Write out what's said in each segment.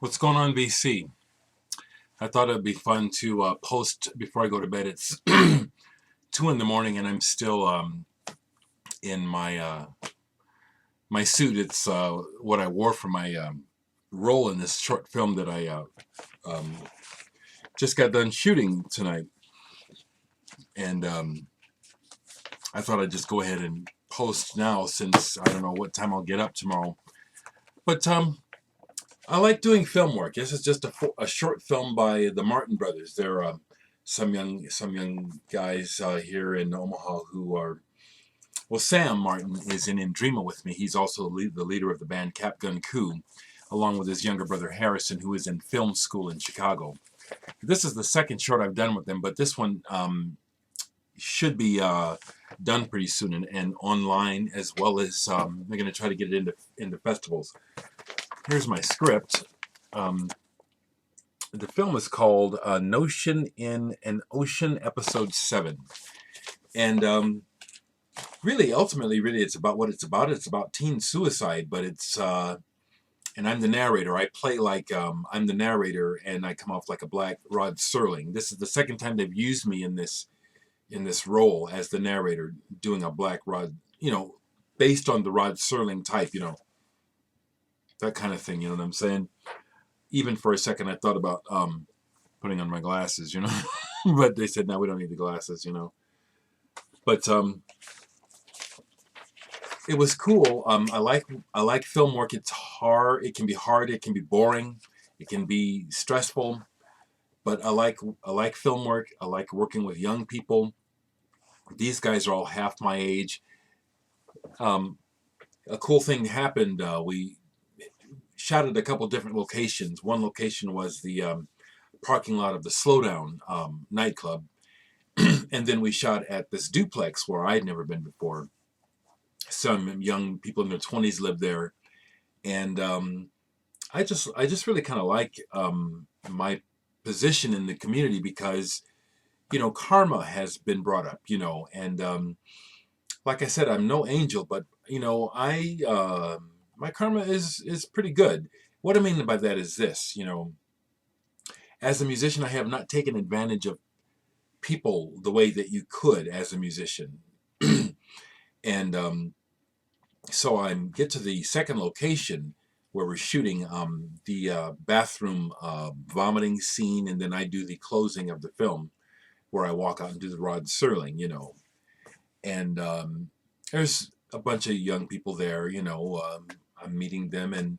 What's going on, BC? I thought it'd be fun to post before I go to bed. It's 2 in the morning, and I'm still in my suit. It's what I wore for my role in this short film that I um, just got done shooting tonight, and I thought I'd just go ahead and post now since I don't know what time I'll get up tomorrow. But I like doing film work. This is just a short film by the Martin brothers. They're some young guys here in Omaha who are, well, Sam Martin is in Dreama with me. He's also the leader of the band Capgun Coup, along with his younger brother Harrison, who is in film school in Chicago. This is the second short I've done with them, but this one should be done pretty soon and online, as well as they're going to try to get it into festivals. Here's my script. The film is called Notion in an Ocean, Episode 7. And really, ultimately, it's about what it's about. It's about teen suicide, but it's, and I'm the narrator. I play like I'm the narrator, and I come off like a black Rod Serling. This is the second time they've used me in this role as the narrator, doing a black Rod, based on the Rod Serling type, that kind of thing, you know what I'm saying? Even for a second, I thought about putting on my glasses, but they said, no, we don't need the glasses, But it was cool. I like film work. It's hard. It can be hard. It can be boring. It can be stressful. But I like film work. I like working with young people. These guys are all half my age. A cool thing happened. We shot at a couple different locations. One location was the parking lot of the Slowdown nightclub. And then we shot at this duplex where I'd never been before. Some young people in their 20s lived there. And I just really kind of like my position in the community because, karma has been brought up, and like I said, I'm no angel, but, my karma is pretty good. What I mean by that is this, as a musician, I have not taken advantage of people the way that you could as a musician. And so I get to the second location where we're shooting the bathroom vomiting scene, and then I do the closing of the film where I walk out and do the Rod Serling, And there's a bunch of young people there, I'm meeting them, and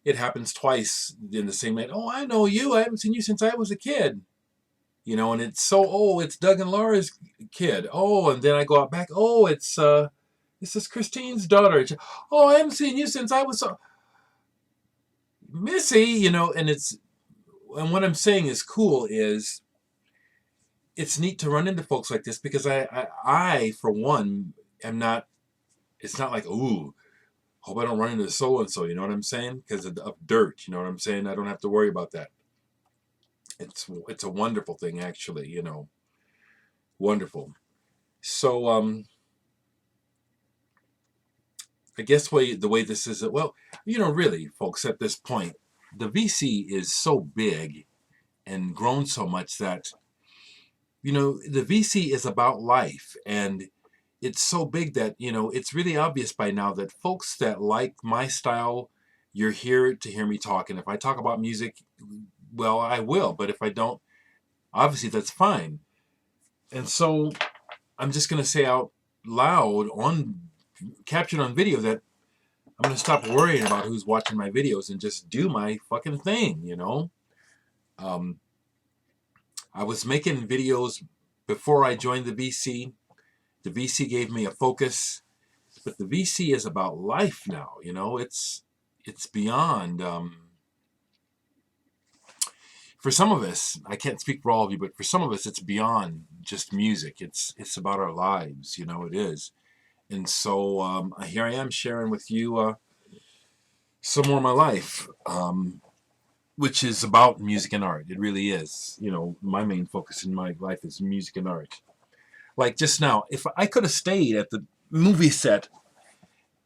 it happens twice in the same night. Oh, I know you. I haven't seen you since I was a kid. And it's it's Doug and Laura's kid. Oh, and then I go out back. Oh, this is Christine's daughter. Oh, I haven't seen you since I was Missy, and what I'm saying is cool is it's neat to run into folks like this because I for one, am not, it's not like, ooh, hope I don't run into so-and-so, you know what I'm saying? Because of dirt, you know what I'm saying? I don't have to worry about that. It's a wonderful thing, actually, wonderful. So, I guess the way this is, well, really, folks, at this point, the VC is so big and grown so much that, the VC is about life, and it's so big that, it's really obvious by now that folks that like my style, you're here to hear me talk. And if I talk about music, well, I will. But if I don't, obviously that's fine. And so I'm just going to say out loud, captured on video, that I'm going to stop worrying about who's watching my videos and just do my fucking thing, I was making videos before I joined the VC. The VC gave me a focus, but the VC is about life now. It's beyond. For some of us, I can't speak for all of you, but for some of us, it's beyond just music. It's about our lives. It is. And so here I am sharing with you some more of my life, which is about music and art. It really is. My main focus in my life is music and art. Like just now, if I could have stayed at the movie set,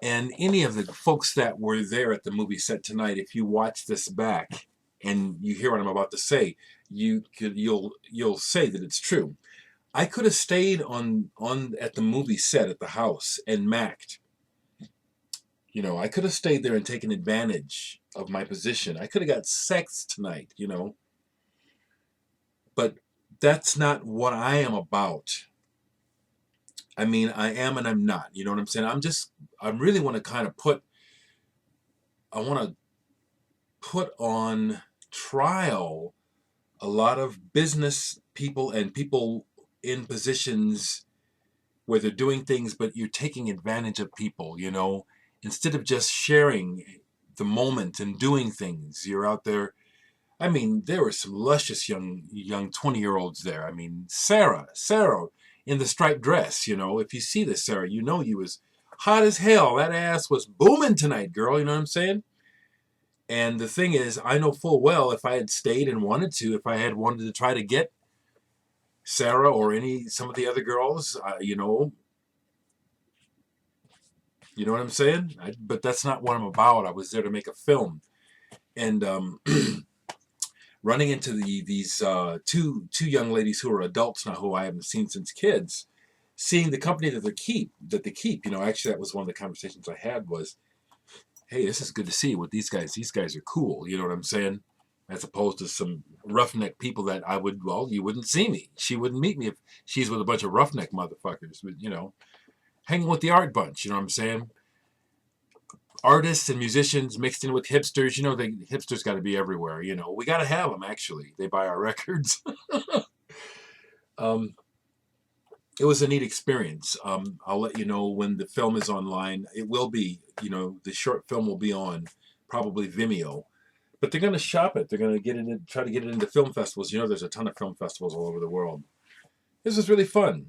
and any of the folks that were there at the movie set tonight, if you watch this back, and you hear what I'm about to say, you'll say that it's true. I could have stayed on at the movie set at the house and macked. I could have stayed there and taken advantage of my position. I could have got sex tonight, but that's not what I am about. I mean, I am and I'm not. You know what I'm saying? I really want to kind of I want to put on trial a lot of business people and people in positions where they're doing things, but you're taking advantage of people, instead of just sharing the moment and doing things. You're out there. I mean, there were some luscious young 20-year-olds there. I mean, Sarah in the striped dress, if you see this, Sarah, you was hot as hell. That ass was booming tonight, girl. You know what I'm saying? And the thing is, I know full well if I had stayed and wanted to, if I had wanted to try to get Sarah or some of the other girls, you know what I'm saying? But that's not what I'm about. I was there to make a film, and running into these two young ladies who are adults now, who I haven't seen since kids, seeing the company that they keep. Actually, that was one of the conversations I had was, hey, this is good to see with these guys. These guys are cool. You know what I'm saying? As opposed to some roughneck people that you wouldn't see me. She wouldn't meet me if she's with a bunch of roughneck motherfuckers. But, hanging with the art bunch, you know what I'm saying? Artists and musicians mixed in with hipsters. The hipsters got to be everywhere. We got to have them, actually. They buy our records. It was a neat experience. I'll let you know when the film is online. It will be, the short film will be on probably Vimeo. But they're going to shop it. They're going to try to get it into film festivals. There's a ton of film festivals all over the world. This is really fun.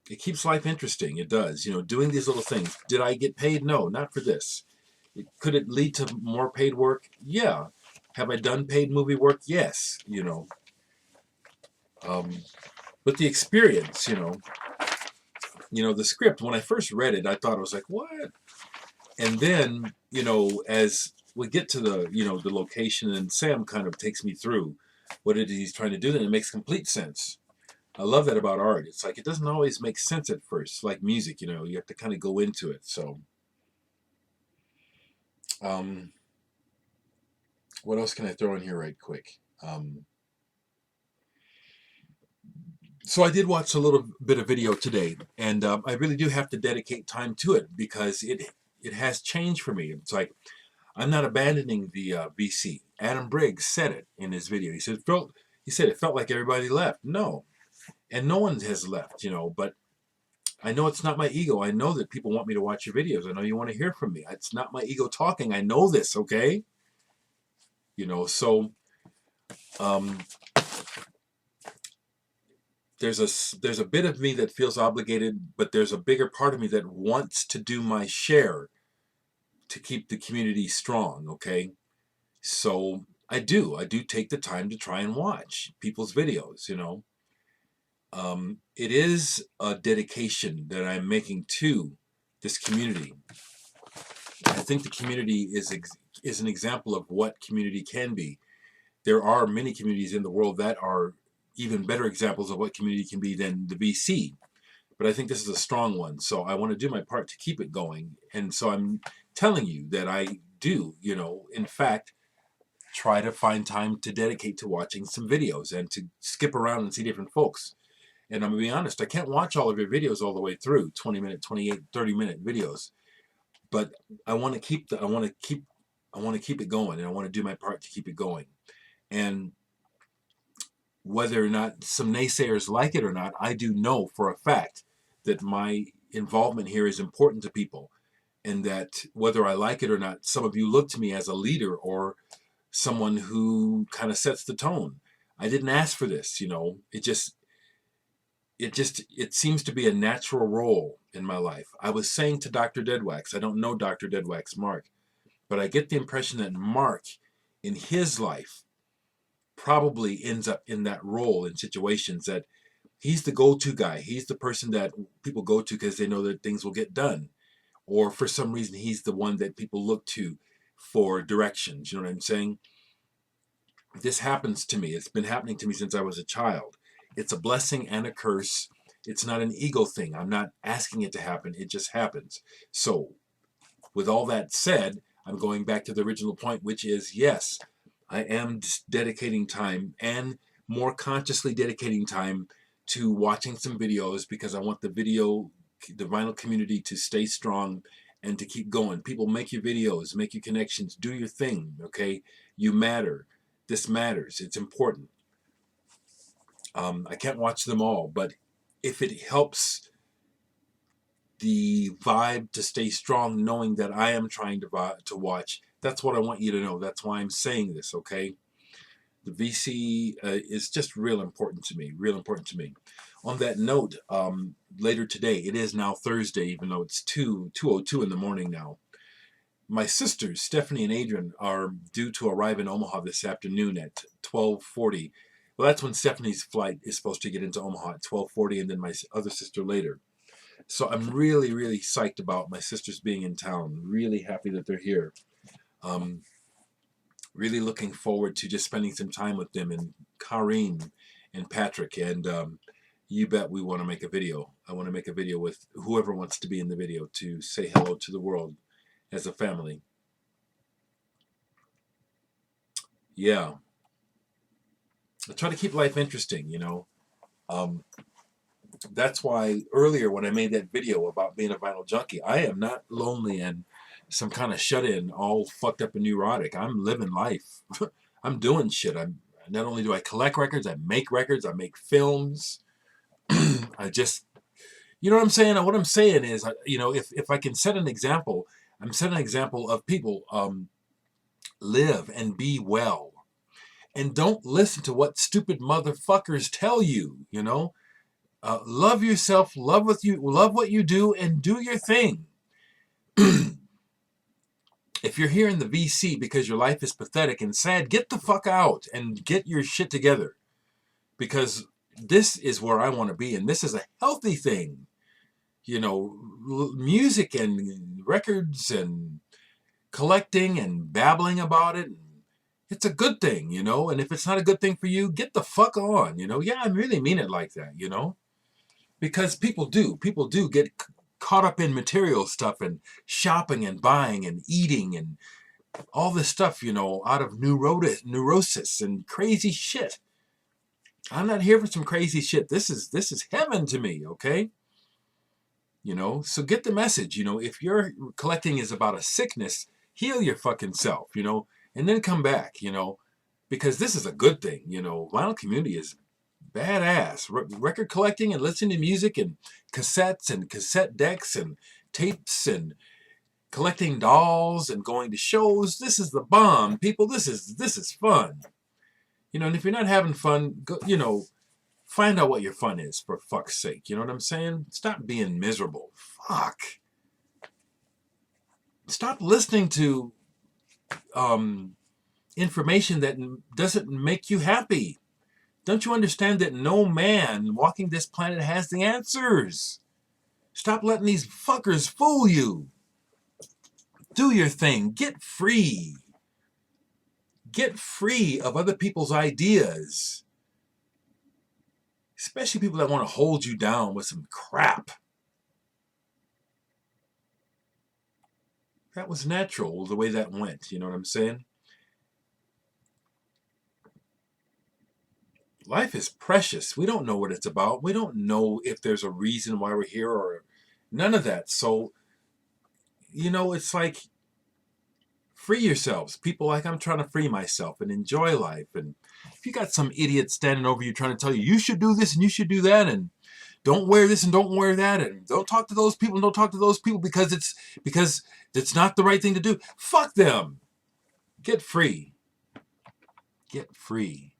It keeps life interesting. It does. Doing these little things. Did I get paid? No, not for this. Could it lead to more paid work? Yeah. Have I done paid movie work? Yes. But the experience, the script, when I first read it, I thought, I was like, what? And then, as we get to the location, and Sam kind of takes me through what it is he's trying to do, then it makes complete sense. I love that about art. It's like it doesn't always make sense at first. Like music, you have to kind of go into it. So, what else can I throw in here right quick? So I did watch a little bit of video today, and I really do have to dedicate time to it because it has changed for me. It's like I'm not abandoning the VC. Adam Briggs said it in his video. He said it felt like everybody left. No, and no one has left. But I know it's not my ego. I know that people want me to watch your videos. I know you want to hear from me. It's not my ego talking. I know this. Okay. So. There's a bit of me that feels obligated, but there's a bigger part of me that wants to do my share to keep the community strong, okay? So I do take the time to try and watch people's videos, It is a dedication that I'm making to this community. I think the community is an example of what community can be. There are many communities in the world that are even better examples of what community can be than the VC. But I think this is a strong one. So I want to do my part to keep it going. And so I'm telling you that I do, in fact, try to find time to dedicate to watching some videos and to skip around and see different folks. And I'm going to be honest, I can't watch all of your videos all the way through, 20-minute, 28, 30-minute videos. But I want to keep it going, and I want to do my part to keep it going. And whether or not some naysayers like it or not, I do know for a fact that my involvement here is important to people, and that whether I like it or not, some of you look to me as a leader or someone who kind of sets the tone. I didn't ask for this, it seems to be a natural role in my life. I was saying to Dr. Deadwax, I don't know Dr. Deadwax Mark, but I get the impression that Mark, in his life, probably ends up in that role in situations that he's the go-to guy. He's the person that people go to because they know that things will get done. Or for some reason, he's the one that people look to for directions. You know what I'm saying? This happens to me. It's been happening to me since I was a child. It's a blessing and a curse. It's not an ego thing. I'm not asking it to happen. It just happens. So, with all that said, I'm going back to the original point, which is yes, I am dedicating time and more consciously dedicating time to watching some videos because I want the vinyl community to stay strong and to keep going. People, make your videos, make your connections, do your thing, okay? You matter. This matters. It's important. I can't watch them all, but if it helps the vibe to stay strong, knowing that I am trying to watch, that's what I want you to know. That's why I'm saying this, okay? The VC is just real important to me, real important to me. On that note, later today, it is now Thursday, even though it's 2:02 in the morning now. My sisters, Stephanie and Adrian, are due to arrive in Omaha this afternoon at 12:40. Well, that's when Stephanie's flight is supposed to get into Omaha at 12:40, and then my other sister later. So I'm really, really psyched about my sisters being in town. Really happy that they're here. Really looking forward to just spending some time with them, and Kareem and Patrick. And you bet we want to make a video. I want to make a video with whoever wants to be in the video to say hello to the world as a family. Yeah. I try to keep life interesting, you know. That's why earlier when I made that video about being a vinyl junkie, I am not lonely and some kind of shut-in, all fucked up and neurotic. I'm living life. I'm doing shit. I'm not only do I collect records, I make films. I just, you know what I'm saying? What I'm saying is, you know, if I can set an example, I'm setting an example of people live and be well. And don't listen to what stupid motherfuckers tell you, you know? Love yourself, love what you do, and do your thing. If you're here in the VC because your life is pathetic and sad, get the fuck out and get your shit together. Because this is where I want to be, and this is a healthy thing. You know, music and records and collecting and babbling about it. It's a good thing, you know, and if it's not a good thing for you, get the fuck on, you know. Yeah, I really mean it like that, you know, because people do get caught up in material stuff and shopping and buying and eating and all this stuff, you know, out of neurosis and crazy shit. I'm not here for some crazy shit. This is heaven to me, okay? You know, so get the message, you know, if your collecting is about a sickness, heal your fucking self, you know, and then come back, you know, because this is a good thing, you know. Vinyl community is badass. Record collecting and listening to music and cassettes and cassette decks and tapes and collecting dolls and going to shows. This is the bomb, people. This is fun. You know, and if you're not having fun, go, you know, find out what your fun is, for fuck's sake. You know what I'm saying? Stop being miserable. Fuck. Stop listening to information that doesn't make you happy. Don't you understand that no man walking this planet has the answers? Stop letting these fuckers fool you. Do your thing. Get free. Get free of other people's ideas. Especially people that want to hold you down with some crap. That was natural, the way that went. You know what I'm saying? Life is precious. We don't know what it's about. We don't know if there's a reason why we're here or none of that. So, you know, it's like, free yourselves. People, like, I'm trying to free myself and enjoy life. And if you got some idiot standing over you trying to tell you, you should do this and you should do that, and don't wear this and don't wear that, and don't talk to those people and don't talk to those people because it's not the right thing to do. Fuck them. Get free. Get free.